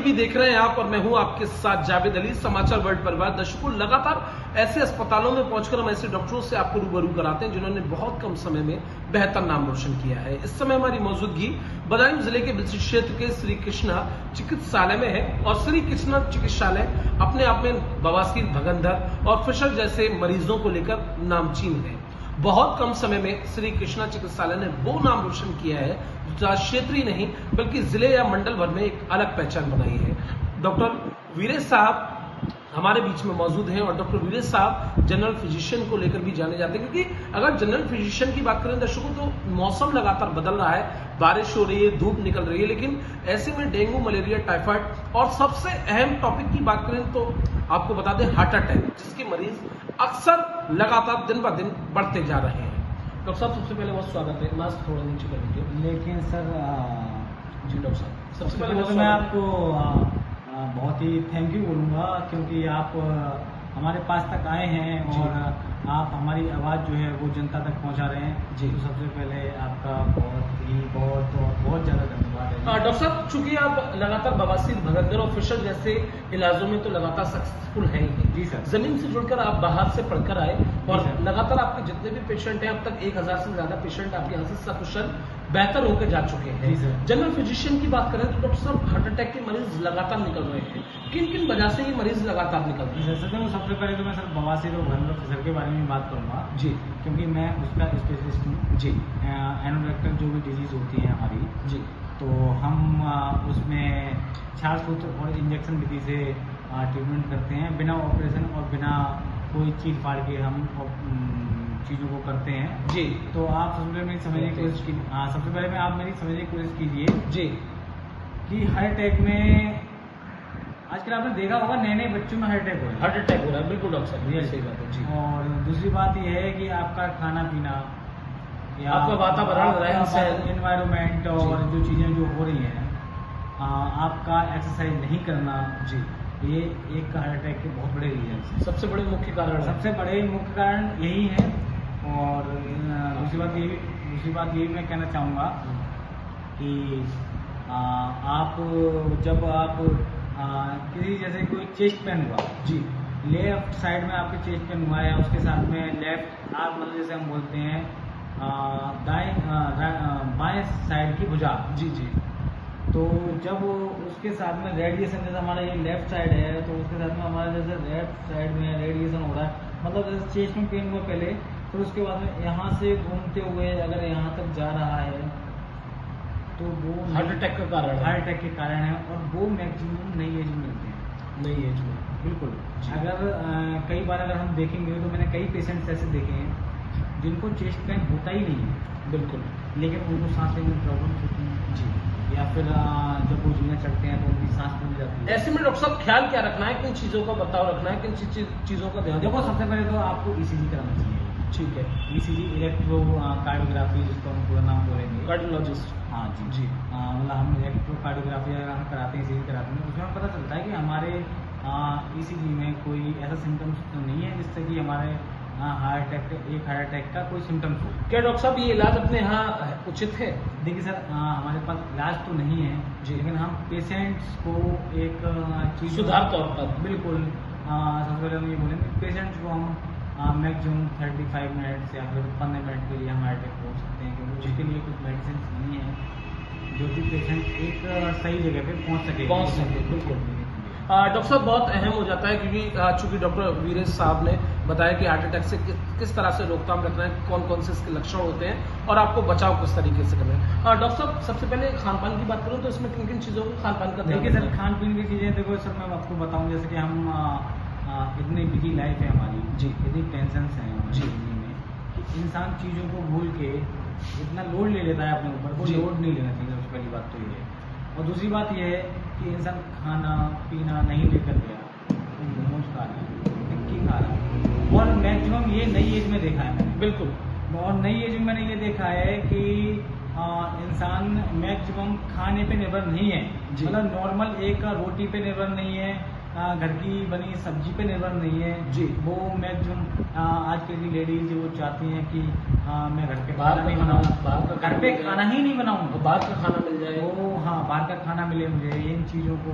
TV देख रहे हैं आप और मैं हूं आपके साथ जावेद अली। समाचार वर्ल्ड परिवार दर्शकों, लगातार ऐसे अस्पतालों में पहुंचकर हम ऐसे डॉक्टरों से आपको रूबरू कराते हैं जिन्होंने बहुत कम समय में बेहतर नाम रोशन किया है। इस समय हमारी मौजूदगी बदायूं जिले के बिलसी क्षेत्र के श्री कृष्णा चिकित्सालय में है और श्री कृष्णा चिकित्सालय अपने आप में बवासीर, भगंदर और फिशर जैसे मरीजों को लेकर नामचीन है। बहुत कम समय में श्री कृष्णा चिकित्सालय ने वो नाम रोशन किया है जो क्षेत्रीय नहीं बल्कि जिले या मंडल भर में एक अलग पहचान बनाई है। डॉक्टर वीरेश साहब हमारे बीच में मौजूद हैं और डॉक्टर वीरेश साहब जनरल फिजिशियन को लेकर भी जाने जाते हैं, क्योंकि अगर जनरल फिजिशियन की बात करें दर्शकों तो मौसम लगातार बदल रहा है, बारिश हो रही है, धूप निकल रही है, लेकिन ऐसे में डेंगू, मलेरिया, टाइफाइड और सबसे अहम टॉपिक की बात करें तो आपको बता दें हार्ट अटैक, जिसके मरीज अक्सर लगातार दिन ब दिन बढ़ते जा रहे हैं। डॉक्टर साहब सबसे पहले बहुत स्वागत है। मास्क थोड़ा नीचे कर लीजिए। लेकिन सर जी डॉक्टर साहब सबसे पहले तो मैं आपको बहुत ही थैंक यू बोलूँगा, क्योंकि आप हमारे पास तक आए हैं और आप हमारी आवाज़ जो है वो जनता तक पहुंचा रहे हैं जी। तो सबसे पहले आपका बहुत ज़्यादा धन्यवाद है। डॉक्टर साहब, चूंकि आप लगातार बवासीर, भगंदर और फिशर जैसे इलाजों में तो लगातार सक्सेसफुल हैं ही जी सर। जमीन से जुड़कर आप बाहर से पढ़कर आए और लगातार आपके जितने भी पेशेंट हैं अब तक 1000 से ज्यादा पेशेंट आपके यहाँ से सकुशल बेहतर होकर जा चुके हैं। जनरल फिजिशियन की बात करें तो डॉक्टर साहब हार्ट अटैक के मरीज लगातार निकल रहे हैं, किन किन वजह से ये मरीज लगातार निकल रहे हैं? सबसे पहले तो मैं सर बवासीर और भगंदर फिशर के बारे में बात करूँगा जी, क्योंकि मैं उसका स्पेशलिस्ट हूँ जी। एनोरेक्टल जो भी डिजीज होती है हमारी जी, तो हम उसमें छाछसूत्र और इंजेक्शन विधि से ट्रीटमेंट करते हैं, बिना ऑपरेशन और बिना कोई चीज फाड़ के हम चीज़ों को करते हैं जी। तो आप सबसे पहले मेरी समझने की कोशिश कीजिए। हाँ, सबसे पहले आप मेरी समझने की कोशिश कीजिए जी कि हार्ट अटैक में आजकल आपने देखा होगा नए नए बच्चों में हार्ट अटैक हो रहा है। बिल्कुल डॉक्टर साहब, ये सही बात है जी। और दूसरी बात यह है कि आपका खाना पीना, आपका वातावरण, एनवायरमेंट और जो चीज़ें जो हो रही हैं, आपका एक्सरसाइज नहीं करना जी, ये एक हार्ट अटैक के बहुत बड़े रीजन, सबसे बड़े मुख्य कारण यही है। और दूसरी बात ये भी मैं कहना चाहूँगा कि जब आप किसी जैसे कोई चेस्ट पेन हुआ जी, लेफ्ट साइड में आपके चेस्ट पेन हुआ है, उसके साथ में लेफ्ट आप मतलब जैसे हम बोलते हैं बाएं साइड की भुजा जी जी, तो जब उसके साथ में रेडिएशन, जैसे हमारा ये लेफ्ट साइड है तो उसके साथ में हमारा जैसे लेफ्ट साइड में रेडिएशन हो रहा है, मतलब जैसे चेस्ट में पेन हुआ पहले, फिर उसके बाद में यहाँ से घूमते हुए अगर यहाँ तक जा रहा है तो वो हार्ट अटैक के कारण है। और वो मैक्सिमम नई एज में मिलते हैं, नई एज में बिल्कुल। अगर कई बार अगर हम देखेंगे तो मैंने कई पेशेंट्स ऐसे देखे हैं जिनको चेस्ट पेन होता ही नहीं है बिल्कुल, लेकिन उनको सांस लेने में प्रॉब्लम होती है जी, या फिर जब वो जीना चढ़ते हैं तो उनकी सांस फूल जाती है। ऐसे में डॉक्टर साहब ख्याल क्या रखना है, किन चीज़ों का बर्ताव रखना है, किन चीज़ों का ध्यान? देखो, सबसे पहले तो आपको ईसीजी कराना चाहिए। ठीक है, ईसीजी इलेक्ट्रोकार्डियोग्राफी जिसको हम पूरा नाम बोलेंगे, कार्डियोलॉजिस्ट। हाँ जी जी। मतलब हम इलेक्ट्रोकार्डियोग्राफी अगर हम कराते हैं, ईसीजी कराते हैं, उसमें पता चलता है कि हमारे ईसीजी में कोई ऐसा सिम्टम्स तो नहीं है जिससे कि हमारे हार्ट अटैक का कोई सिम्टम्स हो। क्या डॉक्टर साहब ये इलाज अपने यहाँ उचित है? देखिए सर, हमारे पास इलाज तो नहीं है जी, लेकिन हम पेशेंट्स को एक चीज सुधार तौर पर बिल्कुल सबसे पहले हम ये बोलेंगे, पेशेंट्स को हम मैक्सिमम 35 मिनट्स या फिर 15 मिनट के लिए हम हार्ट अटैक रोक सकते हैं, क्योंकि उसके लिए कुछ मेडिसिन नहीं है जो कि पेशेंट एक सही जगह पे पहुँच सके। बिल्कुल डॉक्टर साहब, बहुत अहम हो जाता है क्योंकि चूंकि डॉक्टर वीरेश साहब ने बताया कि हार्ट अटैक से किस तरह से रोकथाम रखना है, कौन कौन से इसके लक्षण होते हैं और आपको बचाव किस तरीके से करना है। डॉक्टर साहब, सबसे पहले खान पान की बात करूँ तो इसमें किन किन चीज़ों को खान पान का ध्यान? देखिए सर, खान पीन की चीज़ें देखो सर, मैं आपको बताऊँ, जैसे कि हम इतनी बिजी लाइफ है हमारी जी, इतनी टेंशन्स हैं जी में कि इंसान चीज़ों को भूल के इतना लोड ले लेता है अपने ऊपर, वो लोड नहीं लेना चाहिए। सबसे पहली बात तो ये है। और दूसरी बात यह है कि इंसान खाना पीना नहीं लेकर गया, मोमोज खा रहा है, टिक्की खा रहा है, और मैक्सिमम ये नई एज में देखा है मैंने बिल्कुल। और नई एज में मैंने ये देखा है कि इंसान मैक्सिमम खाने पे निर्भर नहीं है, मतलब नॉर्मल एक रोटी पे निर्भर नहीं है, घर की बनी सब्जी पे निर्भर नहीं है जी। वो मैक्सिमम आजकल की लेडीज वो चाहती हैं कि मैं घर पे बाहर खाना का नहीं खाना- बनाऊँ, बाहर का घर खाना पे मिल जाए। खाना ही नहीं बनाऊँ, और बाहर का खाना मिल जाए। वो हाँ बाहर का खाना मिले मुझे, इन चीज़ों को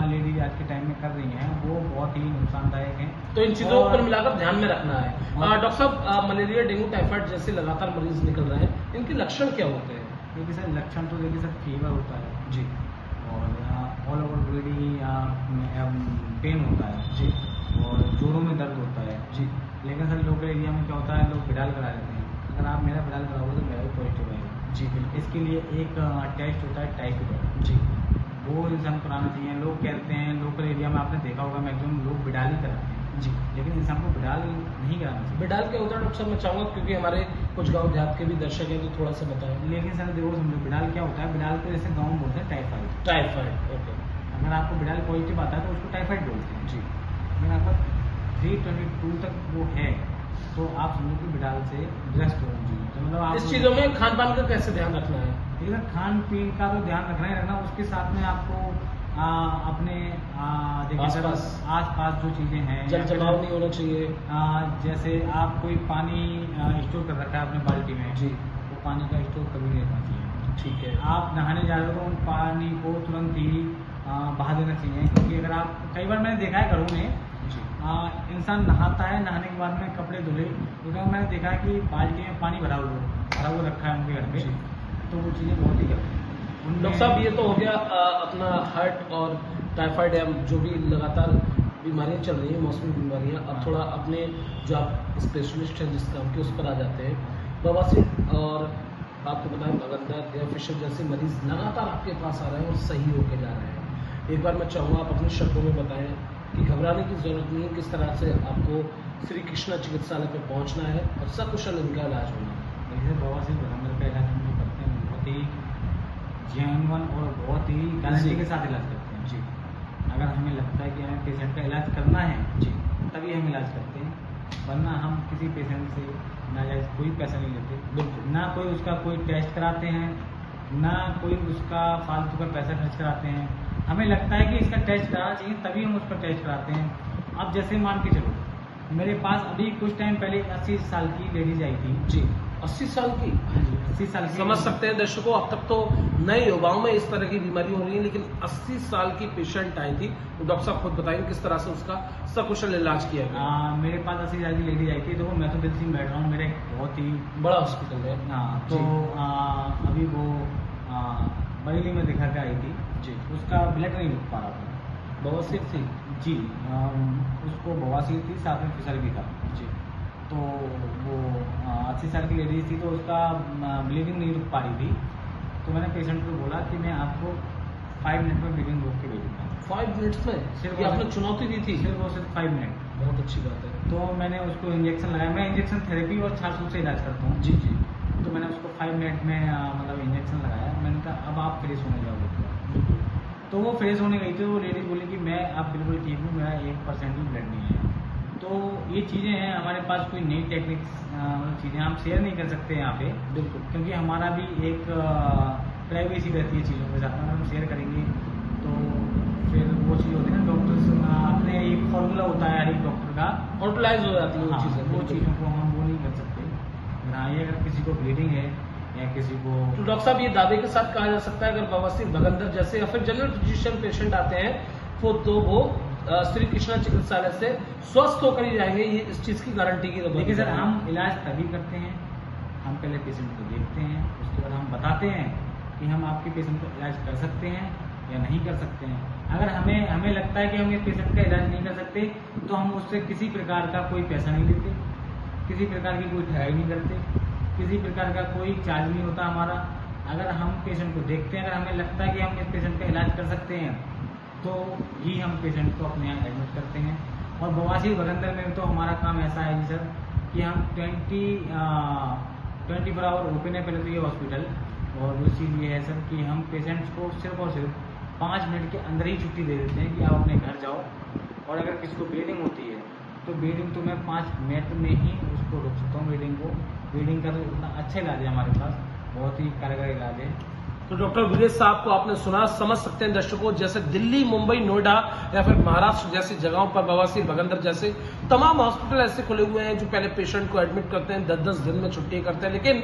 लेडीज आज के टाइम में कर रही हैं, वो बहुत ही नुकसानदायक है। तो इन चीजों को और- कुल मिलाकर ध्यान में रखना है। डॉक्टर साहब, मलेरिया, डेंगू, टाइफाइड जैसे लगातार मरीज निकल रहे हैं, इनके लक्षण क्या होते हैं? देखिए सर लक्षण तो देखिए सर फीवर होता है जी और ऑल ओवर बॉडी पेन होता है जी और जोड़ों में दर्द होता है जी लेकिन सर लोकल एरिया में क्या होता है लोग विडाल करा लेते हैं। अगर आप मेरा विडाल कराओगे तो मेरा भी पॉजिटिव आएगा। जी बिल्कुल। इसके लिए एक टेस्ट होता है टाइफाइड, जी वो इंसान कराना चाहिए। लोग कहते हैं लोकल एरिया में आपने देखा होगा मैक्सिमम लोग विडाल ही कराते हैं जी। लेकिन इंसान को विडाल नहीं कराना चाहिए। बिडाल क्या होता है डॉक्टर साहब, मैं चाहूंगा क्योंकि हमारे कुछ गांव देहात के भी दर्शक हैं तो थोड़ा सा बताएं। लेकिन सर देखो समझो विडाल क्या होता है, विडाल को जैसे गाँव में बोलते हैं टाइफाइड। टाइफाइड, ओके अगर आपको विडाल पॉजिटिव आता है तो उसको टाइफाइड बोलते हैं। जी अगर आपका 322 तक वो है तो आप समझो कि विडाल से ग्रस्त हो चाहिए। तो मतलब आप इस चीजों में खान पान का कैसे ध्यान रखना है? इधर खान पीन का तो ध्यान रखना ही रखना, उसके साथ में आपको अपने देखिए सर आस पास जो चीज़ें हैं जल जमाव नहीं होना चाहिए। जैसे आप कोई पानी स्टोर कर रखा है अपने बाल्टी में जी वो पानी का स्टोर कभी नहीं रखना चाहिए। ठीक है। आप नहाने जा रहे हो तो उन पानी को तुरंत ही बहा देना चाहिए, क्योंकि अगर आप कई बार मैंने देखा है घरों में जी इंसान नहाता है, नहाने के बाद में कपड़े धुले तो मैंने देखा है कि बाल्टी में पानी भरा हुआ रखा है उनके घर पे, जी। तो वो चीज़ें बहुत ही करते हैं। डॉक्टर साहब ये तो हो गया अपना हार्ट और टाइफाइड या जो भी लगातार बीमारियां चल रही हैं, मौसमी बीमारियां। अब थोड़ा अपने जो आप स्पेशलिस्ट हैं जिस काम के उस पर आ जाते हैं। बवासीर और आपको बताएं भगंदर या फिशर जैसे मरीज लगातार आपके पास आ रहे हैं और सही होके जा रहे हैं। एक बार मैं चाहूँगा आप अपने शब्दों में बताएं कि घबराने की जरूरत नहीं है, किस तरह से आपको श्री कृष्णा चिकित्सालय पे पहुंचना है और सकुशल इनका इलाज होना है। देखिए बवासीर भगंदर का इलाज हम जो करते हैं बहुत ही जेन्युइन और बहुत ही गारंटी के साथ इलाज करते हैं। जी अगर हमें लगता है कि हमें पेशेंट का इलाज करना है जी तभी हम इलाज करते हैं, वरना हम किसी पेशेंट से नाजायज़ कोई पैसा नहीं लेते। बिल्कुल। ना कोई उसका कोई टेस्ट कराते हैं, ना कोई उसका फालतू का पैसा खर्च कराते हैं। हमें लगता है कि इसका टेस्ट कराना चाहिए तभी हम उसका टेस्ट कराते हैं। अब जैसे मान के चलो मेरे पास अभी कुछ टाइम पहले 80 साल की लेडीज आई थी। जी 80 साल की। 80 साल की समझ सकते हैं दर्शकों, अब तक तो नए युवाओं में इस तरह की बीमारी हो रही है, लेकिन 80 साल की पेशेंट आई थी। तो डॉक्टर साहब खुद बताएंगे किस तरह से उसका सकुशल इलाज किया गया। मेरे पास 80 साल की लेडीज आई थी। तो मैं तो दिल से बैठ रहा हूँ, मेरे बहुत ही बड़ा हॉस्पिटल है। तो अभी वो बरेली में दिखा के आई थी जी। उसका ब्लड नहीं रुक पा रहा था। बवासीर थी। जी उसको बवासीर थी, साथ में फिशर भी था। जी तो वो 80 साल की लेडीज थी तो उसका ब्लीडिंग नहीं रुक पा रही थी। तो मैंने पेशेंट को बोला कि मैं आपको 5 मिनट में ब्लीडिंग रोक के भेजूंगा। 5 मिनट्स में सिर्फ ये आपने चुनौती दी थी। सिर्फ 5 मिनट। बहुत अच्छी बात है। तो मैंने उसको इंजेक्शन लगाया। मैं इंजेक्शन थेरेपी और छाछ से इलाज करता हूँ। जी जी तो मैंने उसको 5 मिनट में मतलब इंजेक्शन लगाया। मैंने कहा अब आप फ्रेश होने जाओगे। तो वो फ्रेश होने गई थी। वो लेडीज बोली कि मैं अब बिल्कुल ठीक हूँ, मेरा 1% भी ब्लड नहीं है। तो ये चीज़ें हैं, हमारे पास कोई नई टेक्निक्स चीज़ें हम शेयर नहीं कर सकते यहाँ पे, बिल्कुल। क्योंकि हमारा भी एक प्राइवेसी रहती है चीज़ों के साथ में। अगर हम शेयर करेंगे तो फिर वो चीज़ होती है ना, डॉक्टर्स अपने एक फॉर्मूला होता है हर एक डॉक्टर का, हॉस्पिटलाइज हो जाती है वो हाँ, चीज़ें। वो बिल्कुल। चीज़ों को हम वो नहीं कर सकते। हाँ, ये अगर किसी को ब्लीडिंग है या किसी को तो डॉक्टर साहब ये दावे के साथ कहा जा सकता है अगर बवासीर भगंदर जैसे या फिर जनरल फिजिशियन पेशेंट आते हैं तो वो श्री कृष्णा चिकित्सालय से स्वस्थ होकर ही जाएंगे, ये इस चीज की गारंटी की जरूरत देखिए सर, है। हम इलाज तभी करते हैं, हम पहले पेशेंट को देखते हैं, उसके बाद हम बताते हैं कि हम आपके पेशेंट का इलाज कर सकते हैं या नहीं कर सकते हैं। अगर हमें लगता है कि हम इस पेशेंट का इलाज नहीं कर सकते तो हम उससे किसी प्रकार का कोई पैसा नहीं लेते, किसी प्रकार की कोई ठहराई नहीं करते, किसी प्रकार का कोई चार्ज नहीं होता हमारा। अगर हम पेशेंट को देखते हैं, अगर हमें लगता है कि हम इस पेशेंट का इलाज कर सकते हैं तो ही हम पेशेंट को अपने यहाँ एडमिट करते हैं। और बवासीर भगंदर में तो हमारा काम ऐसा है जी सर कि हम 24 आवर ओपन है पहले तो ये हॉस्पिटल। और दूसरी चीज़ ये है सर कि हम पेशेंट्स को सिर्फ और सिर्फ 5 मिनट के अंदर ही छुट्टी दे देते हैं कि आप अपने घर जाओ। और अगर किसी को ब्लीडिंग होती है तो ब्लीडिंग तो मैं 5 मिनट में ही उसको रोक सकता हूँ। ब्लीडिंग का तो इतना अच्छा इलाज है हमारे पास, बहुत ही कारगर इलाज है। तो डॉक्टर वीरेश साहब को आपने सुना, समझ सकते हैं दर्शकों, जैसे दिल्ली, मुंबई, नोएडा या फिर महाराष्ट्र जैसी जगहों पर बवासीर भगंदर जैसे तमाम हॉस्पिटल ऐसे खुले हुए हैं जो पहले पेशेंट को एडमिट करते हैं, 10-10 दिन में छुट्टी करते हैं, लेकिन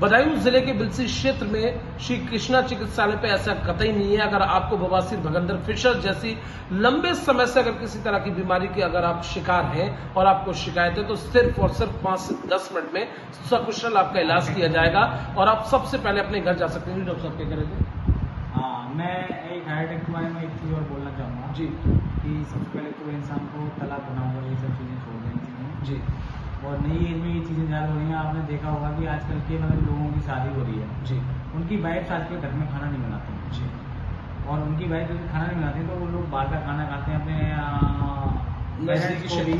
बदायूं जिले के बिलसी क्षेत्र में श्री कृष्णा चिकित्सालय पे ऐसा कतई नहीं है। अगर आपको बवासीर भगंदर फिशर जैसी लंबे समय से अगर किसी तरह की बीमारी के अगर आप शिकार हैं और आपको शिकायत है तो सिर्फ और सिर्फ 5 से 10 मिनट में सकुशल आपका इलाज किया जाएगा और आप सबसे पहले अपने घर जा सकते हैं। डॉक्टर साहब क्या करेंगे? हाँ, मैं एक हार्ट अटैक के बारे में एक चीज़ और बोलना चाहूँगा जी कि सबसे पहले तो इंसान को तलाक बना हुआ ये सब चीज़ें छोड़ देनी चाहिए जी। और नई एज में ये चीज़ें ज़्यादा हो रही हैं। आपने देखा होगा कि आजकल के मतलब लोगों की शादी हो रही है जी उनकी वाइफ आजकल घर में खाना नहीं बनाती हैं जी। और उनकी वाइफ जब खाना नहीं बनाती तो वो लोग बाहर का खाना खाते हैं, अपने पेरेंट्स को भी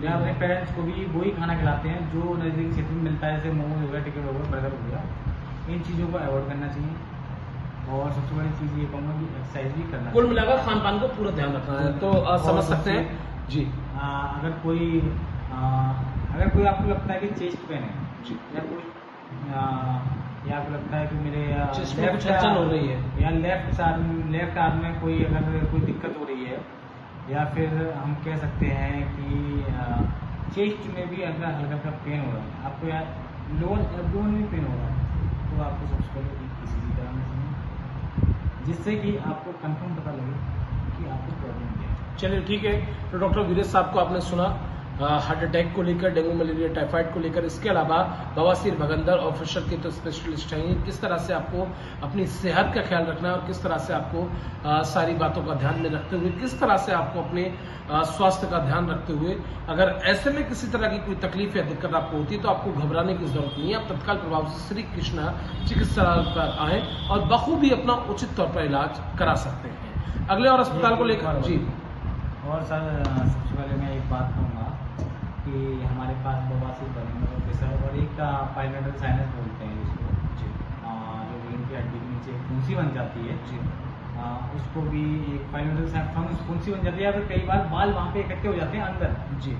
या अपने पेरेंट्स को भी वही खाना खिलाते हैं जो नज़दीक क्षेत्र में मिलता है, जैसे मोमोज हो गया, टिकट हो गया, बर्गर हो गया। इन चीज़ों को अवॉइड करना चाहिए और सबसे बड़ी चीज़ ये कहूँगा कि एक्सरसाइज भी करना, कुल मिलाकर खान पान को पूरा ध्यान रखना है। तो समझ सकते हैं जी। अगर कोई आपको लगता है कि चेस्ट पेन है जी या आपको लगता है कि मेरे चेस्ट में कुछ हलचल हो रही है या लेफ्ट आर्म में कोई अगर कोई दिक्कत हो रही है या फिर हम कह सकते हैं कि चेस्ट में भी अगर हल्का हल्का पेन हो रहा है, आपको या लोअर एब्डोमेन में पेन हो रहा है तो आपको सबसे पहले ECG कराना चाहिए जिससे कि आपको कंफर्म पता लगे कि आपको प्रॉब्लम क्या है। चलिए ठीक है। तो डॉक्टर वीरेश साहब को आपने सुना हार्ट अटैक को लेकर, डेंगू मलेरिया टाइफाइड को लेकर, इसके अलावा बवासीर भगंदर और फिशर के तो स्पेशलिस्ट हैं। किस तरह से आपको अपनी सेहत का ख्याल रखना है और किस तरह से आपको सारी बातों का ध्यान में रखते हुए, किस तरह से आपको अपने स्वास्थ्य का ध्यान रखते हुए अगर ऐसे में किसी तरह की कोई तकलीफ या दिक्कत आपको होती है तो आपको घबराने की जरूरत नहीं है। आप तत्काल प्रभाव से श्री कृष्णा चिकित्सालय पर आए और बखूबी अपना उचित तौर पर इलाज करा सकते हैं। अगले और अस्पताल को लेकर जी। और सर सबसे पहले मैं एक बात कहूँगा कि हमारे पास बवासीर भगंदर फिशर और एक पाइलोटल साइनस बोलते हैं जिसको जी, जो ब्रेन की हड्डी के नीचे फुंसी बन जाती है जी, उसको भी एक पाइलोटल फुंसी बन जाती है या फिर कई बार बाल वहाँ पे इकट्ठे हो जाते हैं अंदर जी,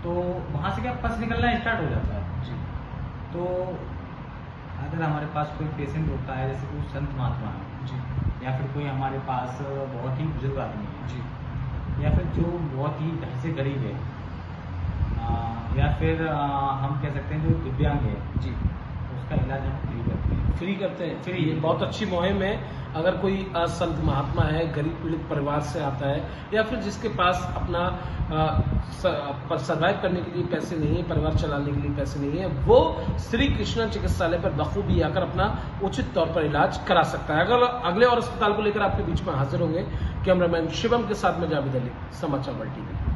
तो वहाँ से क्या पस निकलना स्टार्ट हो जाता है जी। तो अगर हमारे पास कोई पेशेंट होता है जैसे कोई संत महात्मा है जी या फिर कोई हमारे पास बहुत ही बुजुर्ग आदमी है जी या फिर जो बहुत ही घर से गरीब है या फिर हम कह सकते हैं जो दिव्यांग है जी, उसका इलाज हम फ्री करते हैं। फ्री ये बहुत अच्छी मुहिम है। अगर कोई संत महात्मा है, गरीब पीड़ित परिवार से आता है या फिर जिसके पास अपना सर्वाइव करने के लिए पैसे नहीं है, परिवार चलाने के लिए पैसे नहीं है, वो श्री कृष्णा चिकित्सालय पर बखूबी आकर अपना उचित तौर पर इलाज करा सकता है। अगर अगले और अस्पताल को लेकर आपके बीच में हाजिर होंगे कैमरामैन शिवम के साथ में जावेद अली, समाचार वर्ल्ड टीवी।